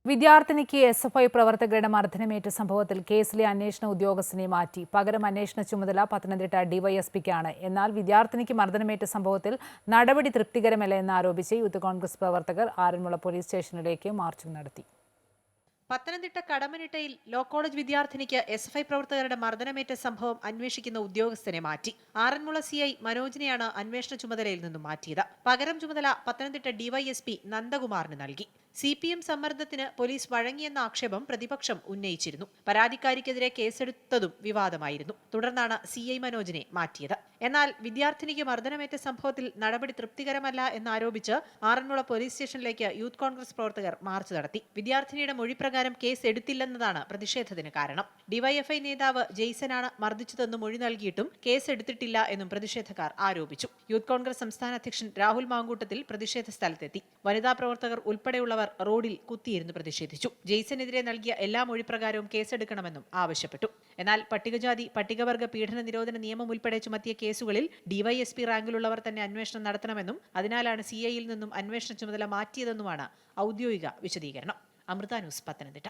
വിദ്യാർത്ഥിനിക്ക് SFI പ്രവർത്തകരുടെ മർദ്ദനമേറ്റ സംഭവത്തിൽ കേസിലെ അന്വേഷണ ഉദ്യോഗസ്ഥനെ മാറ്റി. പകരം അന്വേഷണ ചുമതല പത്തനംതിട്ട ഡിവൈഎസ്പിക്കാണ്. എന്നാൽ വിദ്യാർത്ഥിനിക്ക് മർദ്ദനമേറ്റ സംഭവത്തിൽ നടപടി തൃപ്തികരമല്ല എന്നാരോപിച്ച് യൂത്ത് കോൺഗ്രസ് പ്രവർത്തകർ ആറന്മുള പോലീസ് സ്റ്റേഷനിലേക്ക് മാർച്ചും നടത്തി. പത്തനംതിട്ട കടമനിട്ടയിൽ ലോ കോളേജ് വിദ്യാർത്ഥിനിക്ക് എസ്എഫ്ഐ പ്രവർത്തകരുടെ മർദ്ദനമേറ്റ സംഭവം അന്വേഷിക്കുന്ന ഉദ്യോഗസ്ഥനെ മാറ്റി. ആറന്മുള സിഐ മനോജിനെയാണ് അന്വേഷണ ചുമതലയിൽ നിന്നും മാറ്റിയത്. പകരം ചുമതല പത്തനംതിട്ട ഡിവൈഎസ്പി നന്ദകുമാറിന് നൽകി. CPM സമ്മർദ്ദത്തിന് പോലീസ് വഴങ്ങിയെന്ന ആക്ഷേപം പ്രതിപക്ഷം ഉന്നയിച്ചിരുന്നു. പരാതിക്കാരിക്കെതിരെ കേസെടുത്തതും വിവാദമായിരുന്നു. തുടർന്നാണ് CI മനോജിനെ മാറ്റിയത്. എന്നാൽ വിദ്യാർത്ഥിനിക്ക് മർദ്ദനമേറ്റ സംഭവത്തിൽ നടപടി തൃപ്തികരമല്ല എന്നാരോപിച്ച് ആറന്മുള പോലീസ് സ്റ്റേഷനിലേക്ക് യൂത്ത് കോൺഗ്രസ് പ്രവർത്തകർ മാർച്ച് നടത്തി. വിദ്യാർത്ഥിനിയുടെ മൊഴി പ്രകാരം കേസ് എടുത്തില്ലെന്നതാണ് പ്രതിഷേധത്തിന് കാരണം. ഡിവൈഎഫ്ഐ നേതാവ് ജെയ്സനാണ് മർദ്ദിച്ചതെന്ന് മൊഴി നൽകിയിട്ടും കേസ് എടുത്തിട്ടില്ല എന്നും പ്രതിഷേധക്കാർ ആരോപിച്ചു. യൂത്ത് കോൺഗ്രസ് സംസ്ഥാന അധ്യക്ഷൻ രാഹുൽ മാങ്കൂട്ടത്തിൽ പ്രതിഷേധ സ്ഥലത്തെത്തി. വനിതാ പ്രവർത്തകർ ഉൾപ്പെടെയുള്ളവർ റോഡിൽ കുത്തിയിരുന്ന് പ്രതിഷേധിച്ചു. ജെയ്സനെതിരെ നൽകിയ എല്ലാ മൊഴിപ്രകാരവും കേസെടുക്കണമെന്നും ആവശ്യപ്പെട്ടു. എന്നാൽ പട്ടികജാതി പട്ടികവർഗ പീഡന നിരോധന നിയമം ഉൾപ്പെടെ ചുമത്തിയ കേസുകളിൽ ഡിവൈഎസ്പി റാങ്കിലുള്ളവർ തന്നെ അന്വേഷണം നടത്തണമെന്നും അതിനാലാണ് CIയിൽ നിന്നും അന്വേഷണ ചുമതല മാറ്റിയതെന്നുമാണ് ഔദ്യോഗിക വിശദീകരണം. അമൃത ന്യൂസ്, പത്തനംതിട്ട.